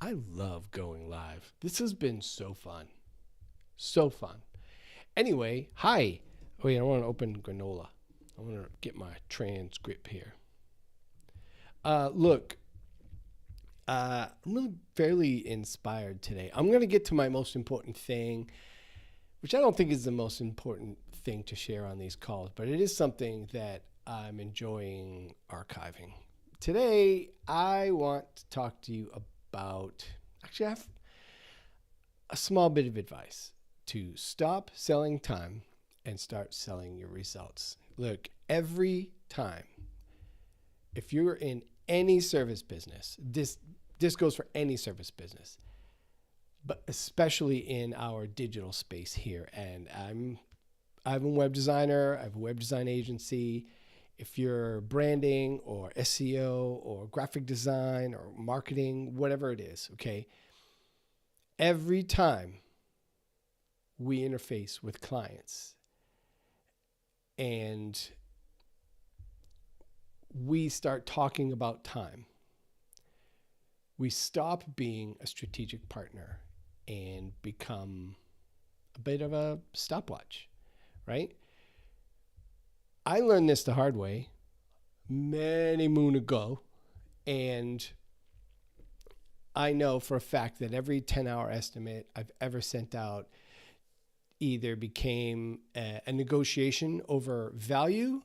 I love going live. This has been so fun. So fun. Anyway, hi. Wait, I want to open Granola. I want to get my transcript here. Look, I'm really fairly inspired today. I'm going to get to my most important thing, which I don't think is the most important thing to share on these calls, but it is something that I'm enjoying archiving. Today, I want to talk to you about, actually, I have a small bit of advice to stop selling time and start selling your results. Look, every time, if you're in any service business, this goes for any service business, but especially in our digital space here. And I'm a web designer. I have a web design agency. If you're branding or SEO or graphic design or marketing, whatever it is, okay, every time we interface with clients and we start talking about time, we stop being a strategic partner and become a bit of a stopwatch, right? I learned this the hard way many moon ago, and I know for a fact that every 10-hour estimate I've ever sent out either became a negotiation over value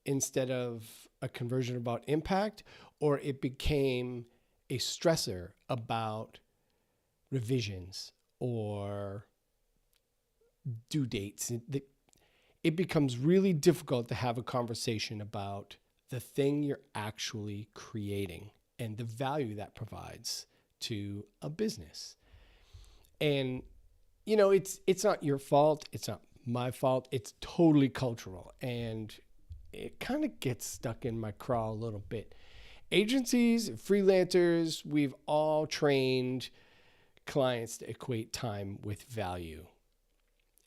instead of a conversion about impact, or it became a stressor about revisions or due dates. It becomes really difficult to have a conversation about the thing you're actually creating and the value that provides to a business. And, you know, it's not your fault. It's not my fault. It's totally cultural. And it kind of gets stuck in my craw a little bit. Agencies, freelancers, we've all trained clients to equate time with value.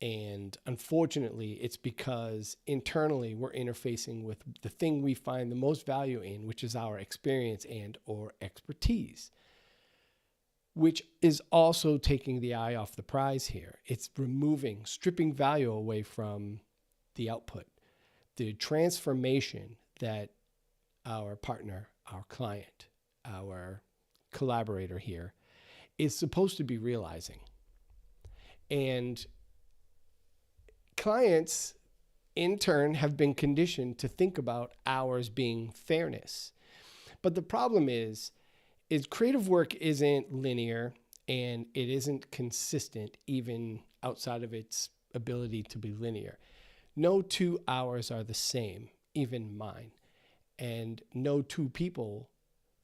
And unfortunately, it's because internally we're interfacing with the thing we find the most value in, which is our experience and or expertise, which is also taking the eye off the prize here. It's stripping value away from the output, the transformation that our partner, our client, our collaborator here is supposed to be realizing. And clients, in turn, have been conditioned to think about hours being fairness. But the problem is creative work isn't linear and it isn't consistent even outside of its ability to be linear. No 2 hours are the same, even mine. And no two people,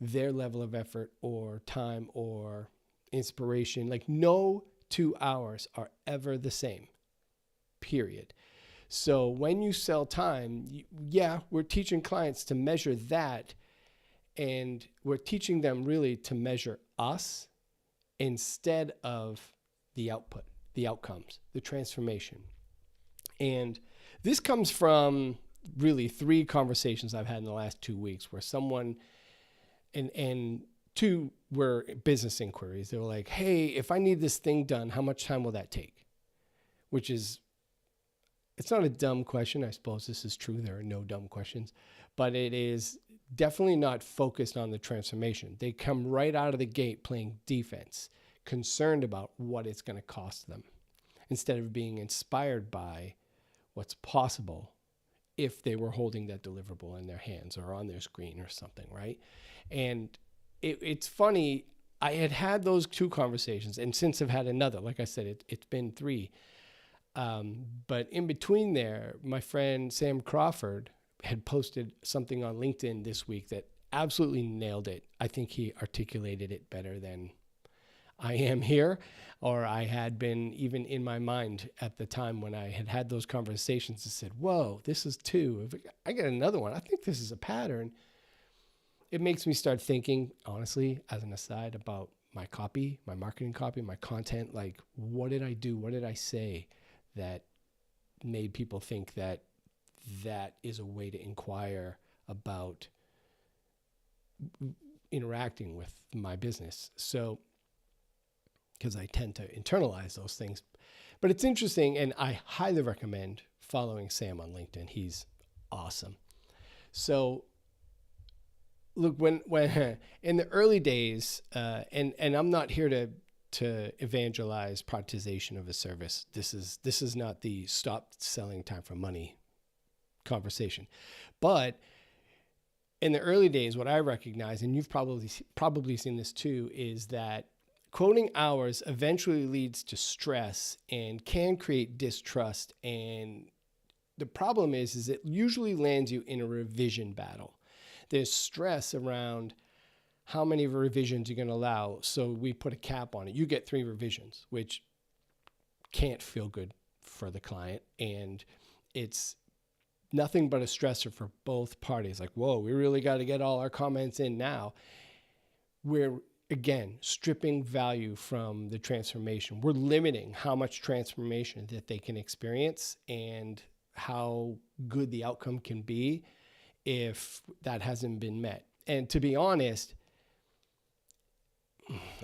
their level of effort or time or inspiration, like no 2 hours are ever the same. Period. So when you sell time, we're teaching clients to measure that, and we're teaching them really to measure us instead of the output, the outcomes, the transformation. And this comes from really 3 conversations I've had in the last 2 weeks where someone, and 2 were business inquiries. They were like, hey, if I need this thing done, how much time will that take? Which is, it's not a dumb question. I suppose this is true. There are no dumb questions, but it is definitely not focused on the transformation. They come right out of the gate playing defense, concerned about what it's going to cost them, instead of being inspired by what's possible if they were holding that deliverable in their hands or on their screen or something, right? And it's funny. I had those 2 conversations, and since I've had another, like I said, it's been 3. But in between there, my friend Sam Crawford had posted something on LinkedIn this week that absolutely nailed it. I think he articulated it better than I am here, or I had been even in my mind at the time when I had those conversations and said, whoa, this is 2. If I get another one, I think this is a pattern. It makes me start thinking, honestly, as an aside, about my copy, my marketing copy, my content. Like, what did I do? What did I say that made people think that that is a way to inquire about interacting with my business? So because I tend to internalize those things. But it's interesting, and I highly recommend following Sam on LinkedIn. He's awesome. So look, when in the early days, and I'm not here to evangelize productization of a service. This is not the stop selling time for money conversation. But in the early days, what I recognize, and you've probably seen this too, is that quoting hours eventually leads to stress and can create distrust. And the problem is it usually lands you in a revision battle. There's stress around how many revisions you're going to allow. So we put a cap on it. You get 3 revisions, which can't feel good for the client. And it's nothing but a stressor for both parties. Like, whoa, we really got to get all our comments in now. We're, again, stripping value from the transformation. We're limiting how much transformation that they can experience and how good the outcome can be if that hasn't been met. And to be honest,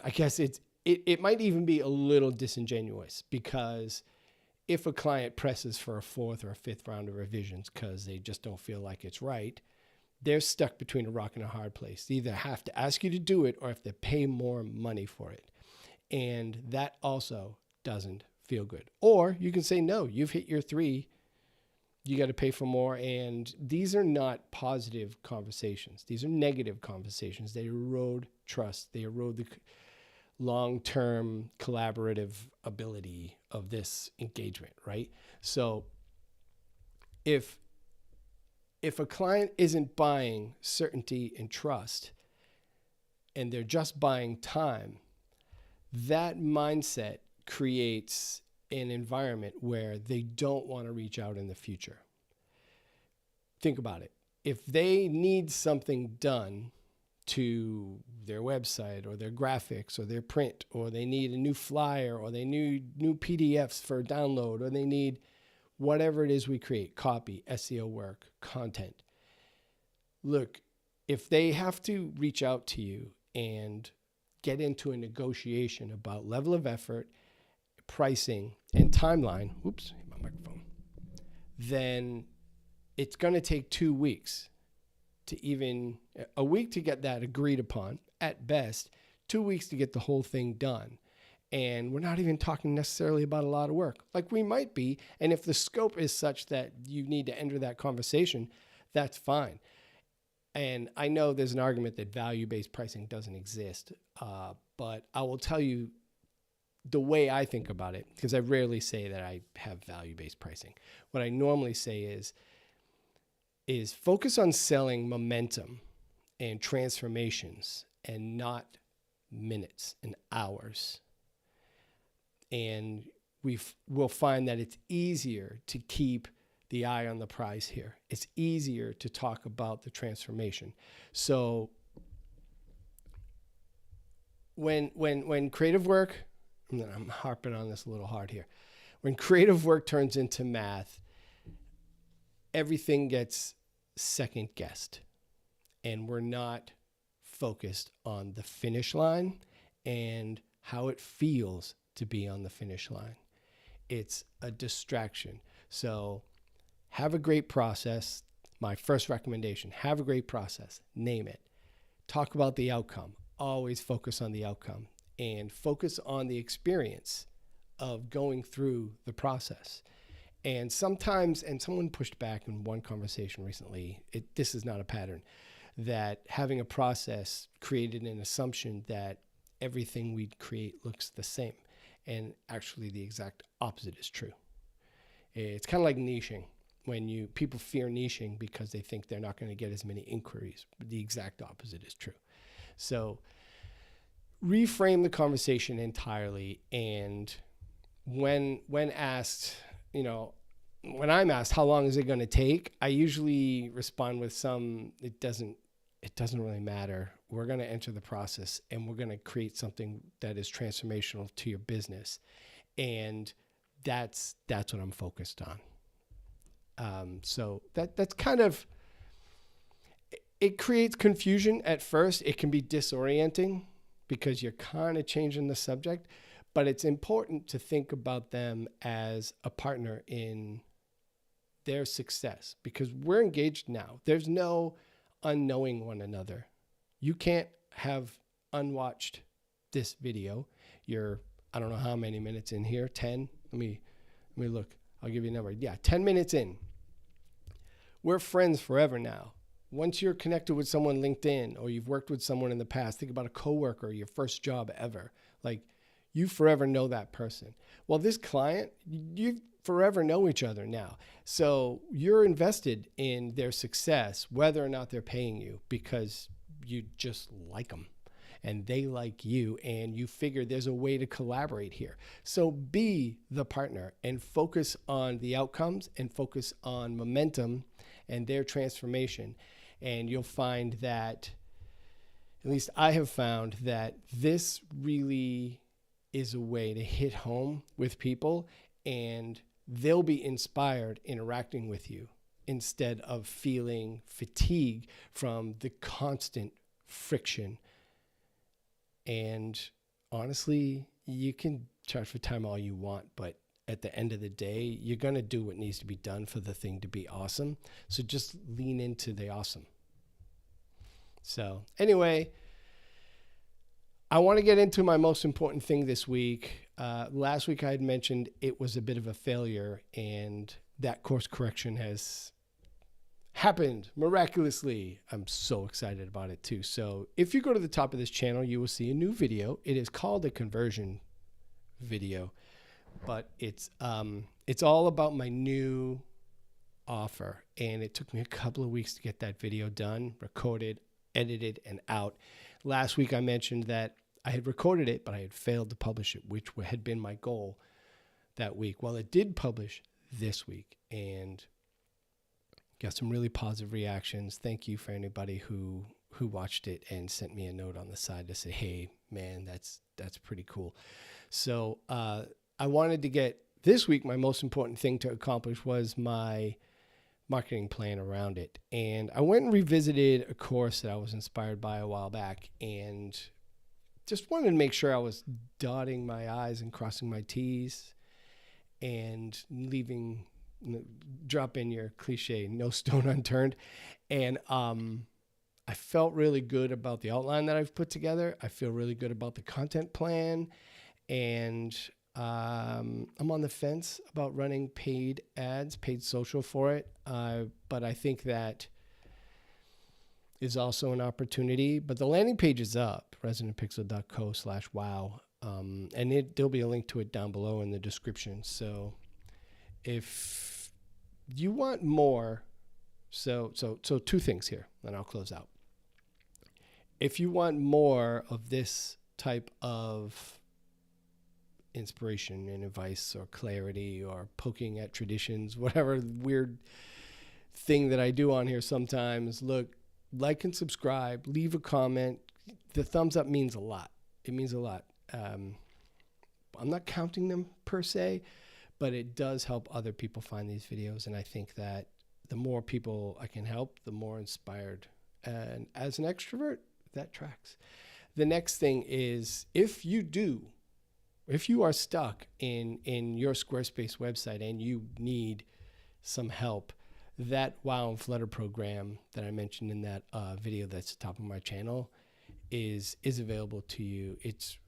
I guess it might even be a little disingenuous, because if a client presses for a 4th or a 5th round of revisions because they just don't feel like it's right, they're stuck between a rock and a hard place. They either have to ask you to do it or have to pay more money for it. And that also doesn't feel good. Or you can say, no, you've hit your 3. You got to pay for more. And these are not positive conversations. These are negative conversations. They erode trust. They erode the long-term collaborative ability of this engagement, right? So if a client isn't buying certainty and trust, and they're just buying time, that mindset creates an environment where they don't want to reach out in the future. Think about it. If they need something done to their website or their graphics or their print, or they need a new flyer, or they need new PDFs for download, or they need whatever it is we create, copy, SEO work, content. Look, if they have to reach out to you and get into a negotiation about level of effort, pricing, and timeline, my microphone, then it's going to take 2 weeks to even a week to get that agreed upon, at best, 2 weeks to get the whole thing done. And we're not even talking necessarily about a lot of work. Like, we might be, and if the scope is such that you need to enter that conversation, that's fine. And I know there's an argument that value-based pricing doesn't exist, but I will tell you the way I think about it, because I rarely say that I have value-based pricing. What I normally say is focus on selling momentum and transformations and not minutes and hours. And we'll find that it's easier to keep the eye on the prize here. It's easier to talk about the transformation. So when creative work, I'm harping on this a little hard here. When creative work turns into math, everything gets second guessed, and we're not focused on the finish line and how it feels to be on the finish line. It's a distraction. So have a great process. My first recommendation, have a great process. Name it. Talk about the outcome. Always focus on the outcome, and focus on the experience of going through the process. And sometimes, and someone pushed back in one conversation recently, this is not a pattern, that having a process created an assumption that everything we create looks the same. And actually the exact opposite is true. It's kind of like niching. When people fear niching because they think they're not going to get as many inquiries, but the exact opposite is true. So reframe the conversation entirely. And when asked, when I'm asked how long is it going to take, I usually respond with it doesn't really matter. We're going to enter the process, and we're going to create something that is transformational to your business. And that's what I'm focused on. So that's kind of, it creates confusion at first. It can be disorienting because you're kind of changing the subject, But it's important to think about them as a partner in their success because we're engaged now. There's no unknowing one another. You can't have unwatched this video. You're, I don't know how many minutes in here, 10. Let me look. I'll give you a number. Yeah, 10 minutes in. We're friends forever now. Once you're connected with someone on LinkedIn or you've worked with someone in the past, think about a coworker, your first job ever. Like, you forever know that person. Well, this client, you forever know each other now. So you're invested in their success, whether or not they're paying you, because you just like them and they like you, and you figure there's a way to collaborate here. So be the partner and focus on the outcomes and focus on momentum and their transformation. And you'll find that, at least I have found, that this really is a way to hit home with people, and they'll be inspired interacting with you instead of feeling fatigue from the constant friction. And honestly, you can charge for time all you want, but at the end of the day, you're going to do what needs to be done for the thing to be awesome. So just lean into the awesome. So anyway, I want to get into my most important thing this week. Last week I had mentioned it was a bit of a failure, and that course correction has happened miraculously. I'm so excited about it too. So if you go to the top of this channel, you will see a new video. It is called a conversion video, but it's all about my new offer. And it took me a couple of weeks to get that video done, recorded, edited, and out. Last week I mentioned that I had recorded it, but I had failed to publish it, which had been my goal that week. Well, it did publish this week and got some really positive reactions. Thank you for anybody who watched it and sent me a note on the side to say, hey, man, that's pretty cool. So I wanted to get this week, my most important thing to accomplish was my marketing plan around it. And I went and revisited a course that I was inspired by a while back and just wanted to make sure I was dotting my I's and crossing my T's and drop in your cliche, no stone unturned. And I felt really good about the outline that I've put together. I feel really good about the content plan. And I'm on the fence about running paid ads, paid social for it. But I think that is also an opportunity. But the landing page is up, resonantpixel.co/wow. And there'll be a link to it down below in the description. So if you want more, so two things here, then I'll close out. If you want more of this type of inspiration and advice or clarity or poking at traditions, whatever weird thing that I do on here sometimes, look, like and subscribe, leave a comment. The thumbs up means a lot. It means a lot. I'm not counting them per se, but it does help other people find these videos. And I think that the more people I can help, the more inspired. And as an extrovert, that tracks. The next thing is, if you are stuck in your Squarespace website and you need some help, that Wow and Flutter program that I mentioned in that video that's at the top of my channel is available to you. It's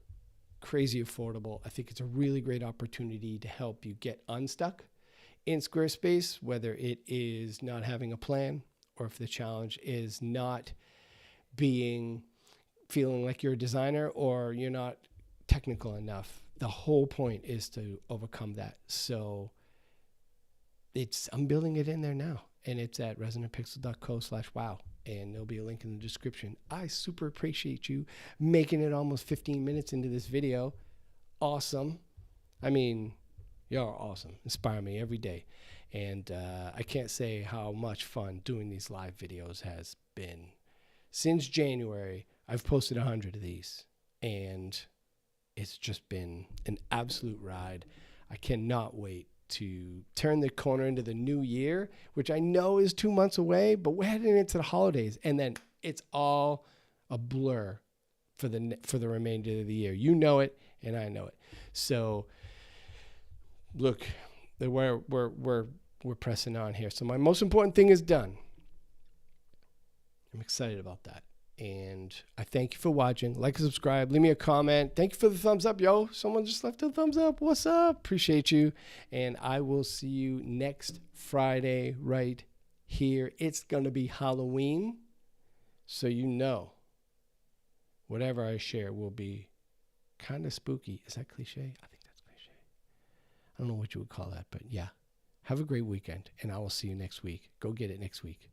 crazy affordable. I think it's a really great opportunity to help you get unstuck in Squarespace, whether it is not having a plan or if the challenge is not feeling like you're a designer or you're not technical enough. The whole point is to overcome that. So I'm building it in there now, and it's at resonantpixel.co/wow. And there'll be a link in the description. I super appreciate you making it almost 15 minutes into this video. Awesome. I mean, you're awesome. Inspire me every day. And I can't say how much fun doing these live videos has been. Since January, I've posted 100 of these, and it's just been an absolute ride. I cannot wait to turn the corner into the new year, which I know is 2 months away, but we're heading into the holidays, and then it's all a blur for the remainder of the year. You know it, and I know it. So, look, we're pressing on here. So my most important thing is done. I'm excited about that. And I thank you for watching. Like and subscribe. Leave me a comment. Thank you for the thumbs up, yo. Someone just left a thumbs up. What's up? Appreciate you. And I will see you next Friday right here. It's going to be Halloween. So you know, whatever I share will be kind of spooky. Is that cliche? I think that's cliche. I don't know what you would call that, but yeah. Have a great weekend, and I will see you next week. Go get it next week.